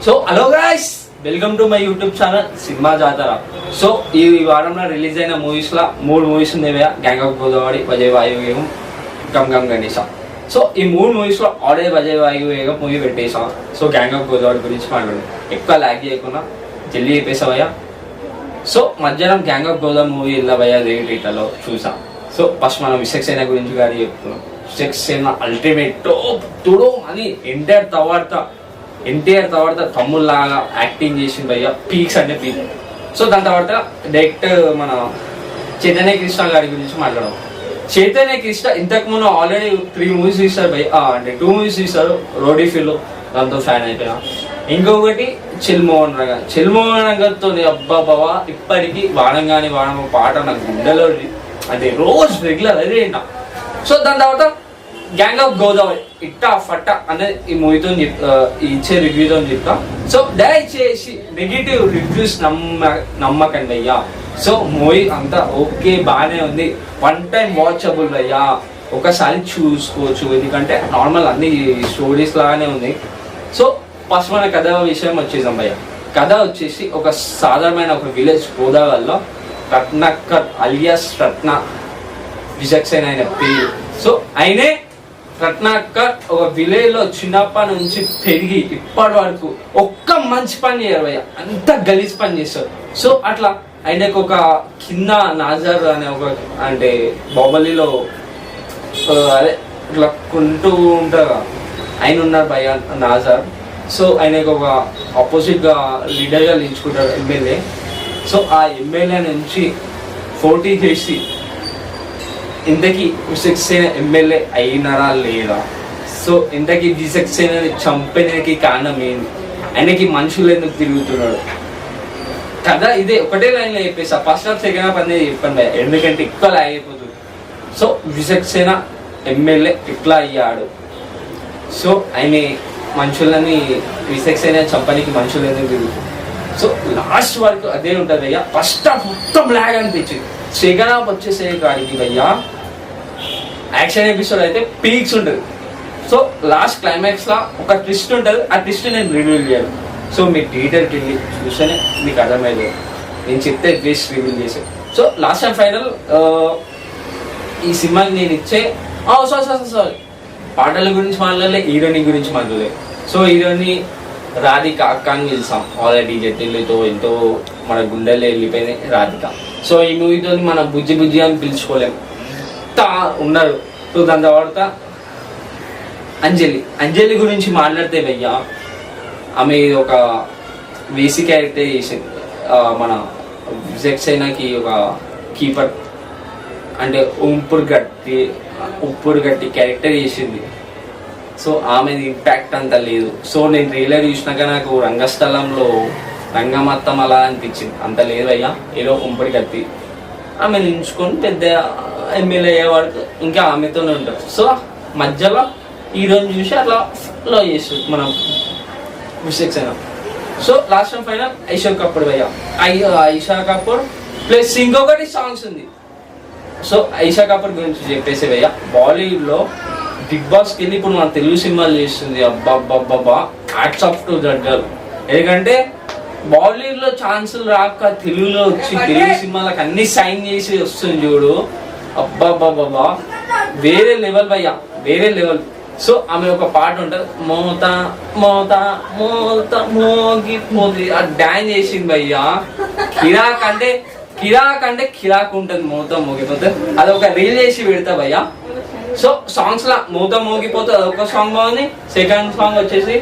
So hello guys, welcome to my YouTube channel cinema Jathara. So ఈ వారంలో release అయిన movies లా 3 మూవీస్ ఉన్నాయి. Gang of Godavari, Bhaje Vaayuvegam, Gam Gam Ganesha. So ఈ 3 మూవీస్ లో ఆల్రెడీ వజయ్ వాయువేగం మూవీ పెట్టేసాం. సో గ్యాంగ్ ఆఫ్ గోదావరి గురించి మాట్లాడు, ఎక్కువ లాగ్ చేయకుండా జల్దీ చెప్పేసావయ్యా. సో మధ్యాహ్నం గ్యాంగ్ ఆఫ్ గోదావరి మూవీ వెళ్ళవయ్యా థియేటర్లో చూసాం. సో ఫస్ట్ మనం విశేషణ గురించి గారి చెప్తున్నాం. విశేషణ అల్టిమేట్ టాప్ తుడో అని ఎన్టీఆర్ తర్వాత తమ్ముళ్ళలాగా యాక్టింగ్ చేసింది భయ్య, పీక్స్ అంటే పీక్. సో దాని తర్వాత డైరెక్ట్ మన చైతన్య కృష్ణ గారి గురించి మాట్లాడడం. చైతన్య కృష్ణ ఇంతకు ముందు ఆల్రెడీ 3 మూవీస్ తీస్తారు భయ్య, అంటే 2 మూవీస్ తీస్తారు. రోడీ ఫిల్ దాంతో ఫ్యాన్ అయిపోయినా. ఇంకొకటి చిల్మోహన్ రంగంతో అబ్బా బాబా ఇప్పటికీ వాడంగాని వాడమ పాట నాకు గుండెలో అంటే రోజు రెగ్యులర్ అదే వింటా. సో దాని తర్వాత గ్యాంగ్ ఆఫ్ గోదావరి ఇట్టా ఫట్టా అనేది ఈ మూవీతో ఇచ్చే రివ్యూతో చెప్తా. సో దయచేసి నెగిటివ్ రివ్యూస్ నమ్మకండి అయ్యా. సో మూవీ అంతా ఓకే బాగానే ఉంది, 1 టైం వాచబుల్ అయ్యా, ఒకసారి చూసుకోవచ్చు. ఎందుకంటే నార్మల్ అన్ని స్టోరీస్ లాగానే ఉంది. సో ఫస్ట్ మన కథ విషయం వచ్చేసాం భయ్య. కథ వచ్చేసి ఒక సాధారణమైన ఒక విలేజ్ గోదావరిలో రత్నాకర్ అలియాస్ రత్న విజక్సేన్ అయిన పేరు. సో ఆయనే రత్నాకర్ ఒక విలేజ్ లో చిన్నప్పటి నుంచి పెరిగి ఇప్పటి వరకు ఒక్క మంచి పని చేయరు భయ్య, అంత గలీజ్ పని చేస్తారు. సో అట్లా ఆయనకు ఒక కింద నాజర్ అనే ఒక అంటే బాహుబలిలో అదే ఇట్లా కొంటూ ఉంటారు ఆయన ఉన్నారు భయ్య నాజర్. సో ఆయనకు ఒక ఆపోజిట్ గా లీడర్ గా నిలుచుకుంటారు ఎమ్మెల్యే. సో ఆ ఎమ్మెల్యే నుంచి పోటీ చేసి ఇంతకీ విశక్సేన ఎమ్మెల్యే అయినారా లేదా, సో ఇంతకీ విశక్సేనని చంపడానికి కారణం ఏంటి, ఆయనకి మనుషులు ఎందుకు తిరుగుతున్నాడు కదా, ఇదే ఒకటే లైన్లో చెప్పేసా. ఫస్ట్ హాఫ్ సెకండ్ హాఫ్ అనేది చెప్పండి ఎందుకంటే ఎక్కువ లాగ్ అయిపోతుంది. సో విశక్సేన ఎమ్మెల్యే ఇట్లా అయ్యాడు. సో ఆయన మనుషులని విశక్సేన చంపడానికి మనుషులు ఎందుకు తిరుగుతుంది. సో లాస్ట్ వరకు అదే ఉంటుంది అయ్యా. ఫస్ట్ హాఫ్ మొత్తం లాగ్ అనిపించింది. సెకండ్ హాఫ్ వచ్చేసే కాడికి భయ్యా యాక్షన్ ఎపిసోడ్ అయితే పీక్స్ ఉంటుంది. సో లాస్ట్ క్లైమాక్స్ లా ఒక ట్విస్ట్ ఉంటుంది. ఆ ట్విస్ట్ నేను రివీల్ చేయను. సో మీరు థియేటర్కి వెళ్ళి చూస్తేనే మీకు అర్థమయ్యేది. నేను చెప్తే ట్విస్ట్ రివీల్ చేసే. సో లాస్ట్ అండ్ ఫైనల్ ఈ సినిమాకి నేను ఇచ్చే సారీ పాటల గురించి మాట్లాడలే, హీరోయిన్ గురించి మాట్లాడలే. సో హీరోయిన్ రాధిక అక్క అని పిలిచాం. ఆల్రెడీ జట్టిలతో ఎంతో మన గుండెల్లో వెళ్ళిపోయింది రాధిక. సో ఈ మూవీతో మన బుజ్జి అని పిలుచుకోలేము ఉన్నారు. సో దాని తర్వాత అంజలి గురించి మాట్లాడితే భయ్యా, ఆమె ఒక వేసి క్యారెక్టర్ చేసింది. మన విజక్సేనకి ఒక కీపర్ అంటే ఉప్పుడు గట్టి క్యారెక్టర్ చేసింది. సో ఆమెది ఇంపాక్ట్ అంత లేదు. సో నేను ట్రైలర్ చూసినాక నాకు రంగస్థలంలో రంగమత్తం అలా అనిపించింది, అంత లేదు అయ్యా. ఏదో ఉంపుడు కత్తి ఆమె నించుకొని పెద్ద ఎమ్మెల్యే అయ్యేవాడు ఇంకా ఆమెతోనే ఉంటారు. సో మధ్యలో హీరోని చూసి అట్లా ఫ్లో చేస్తుంది మనం విశేషణ. So last and final Aisha Kapoor భయ్యా, ఐషా కపూర్ ప్లస్ ఇంకొకటి సాంగ్స్ ఉంది. సో ఐషా కపూర్ గురించి చెప్పేసి భయ్యా, బాలీవుడ్ లో బిగ్ బాస్కి వెళ్ళి ఇప్పుడు మన తెలుగు సినిమాలు చేస్తుంది. అబ్బాబ్బాబ్బా hats off to that girl. ఎందుకంటే బాలీవుడ్ లో ఛాన్సులు రాక తెలుగులో వచ్చి తెలుగు సినిమాలకు అన్ని సైన్ చేసి వస్తుంది చూడు, అబ్బాబ్బాబ్బా వేరే లెవెల్ భయ్యా, వేరే లెవెల్. సో ఆమె ఒక పాట ఉంటుంది, మోత మోత మోత మోగిపోతుంది, ఆ డాన్స్ చేసింది భయ్యా. కిరాక్ అంటే కిరాక్ ఉంటుంది, మోత మోగిపోతే అది ఒక రీల్ చేసి పెడతా భయ్యా. సో సాంగ్స్ లా మూత మోగిపోతే అదొక సాంగ్ బాగుంది. సెకండ్ సాంగ్ వచ్చేసి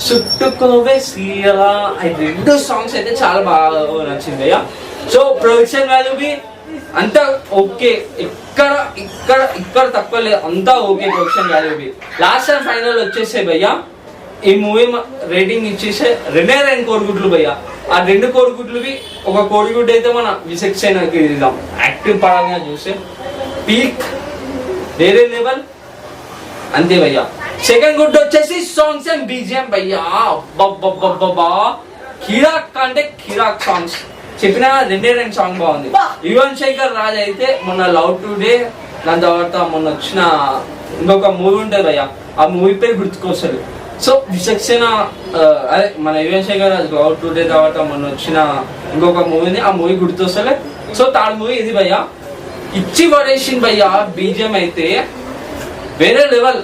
చుట్టుకోవే సీరా, అది 2 సాంగ్స్ అయితే చాలా బాగా నచ్చింది భయ్యా. సో ప్రొడక్షన్ వాల్యూ బి అంతా ఓకే, ఇక్కడ తక్కువ లేదు, అంతా okay production value B. Last and final వచ్చేసే భయ్యా ఈ మూవీ రేటింగ్ ఇచ్చేసే 2 కోడిగుడ్లు భయ్యా. ఆ 2 కోడిగుడ్లువి ఒక కోడిగుడ్డు అయితే మన విశక్సేనకి ఇద్దాం. యాక్టివ్ పరంగా చూస్తే పీక్ వేరే లెవెల్ అంతే భయ్యా. సెకండ్ గుడ్ వచ్చేసి సాంగ్స్ అండ్ బీజిఎం భయ్యా, అబ్బబ్బబ్బబ్బా కిరాక్ అంటే కిరాక్ సాంగ్స్. చెప్పిన 2 సాంగ్ బాగుంది. యువన్ శంకర్ రాజ్ అయితే మొన్న లవ్ టుడే, దాని తర్వాత మొన్న వచ్చిన ఇంకొక మూవీ ఉంటుంది భయ్యా, ఆ మూవీ పేరు గుర్తుకొస్తుంది. సో విచక్షణ అదే మన యువన్ శేఖర్ గౌడ్ టుడే తర్వాత మొన్న వచ్చిన ఇంకొక మూవీని, ఆ మూవీ గుర్తొస్తలే. సో థర్డ్ మూవీ ఇది భయ్య, ఇచ్చి పడేసింది భయ్య. బీజిఎం అయితే వేరే లెవెల్.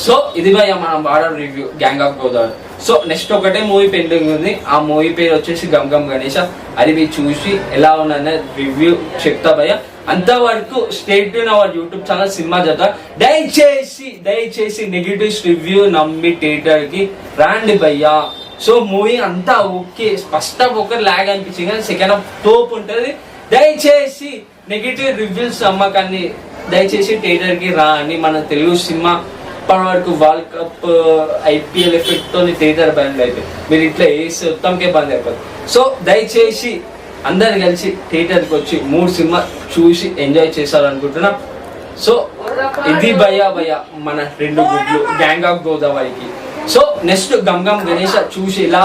సో ఇది భయ్య మనం వాడడం review gang of Godavari. So next ఒకటే మూవీ పెండింగ్ ఉంది, ఆ మూవీ పేరు వచ్చేసి గమ్ గమ్ గణేష. అది మీరు చూసి ఎలా ఉన్నది రివ్యూ చెప్తా భయ్య. అంతవరకు state to our YouTube channel cinema చెప్తా. దయచేసి నెగిటివ్స్ రివ్యూ నమ్మి థియేటర్ కి రాండి భయ్యా. సో మూవీ అంతా ఓకే, ఫస్ట్ హాఫ్ ఒక లాగ్ అనిపించింది కానీ సెకండ్ హాఫ్ తోపు ఉంటుంది. దయచేసి నెగిటివ్ రివ్యూస్ నమ్మకాన్ని దయచేసి థియేటర్ కి రా అని. మన తెలుగు సినిమా ఇప్పటి వరకు వరల్డ్ కప్ IPL ఎఫెక్ట్ తో థియేటర్ బంద్ అయిపోయింది. మీరు ఇట్లా వేసి మొత్తంకే బంద్ అయిపోతుంది. సో దయచేసి అందరు కలిసి థియేటర్కి వచ్చి 3 సినిమా చూసి ఎంజాయ్ చేశారనుకుంటున్నా. సో ఇది భయ్య మన 2 గుడ్లు గ్యాంగ్ ఆఫ్ గోదావరికి. సో నెక్స్ట్ గమ్ గమ్ గణేష చూసి ఎలా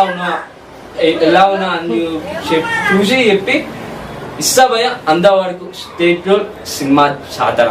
ఉన్నా అని చూసి చెప్పి ఇస్తా భయ్య. అంతవరకు స్టేట్ సినిమా జాతర.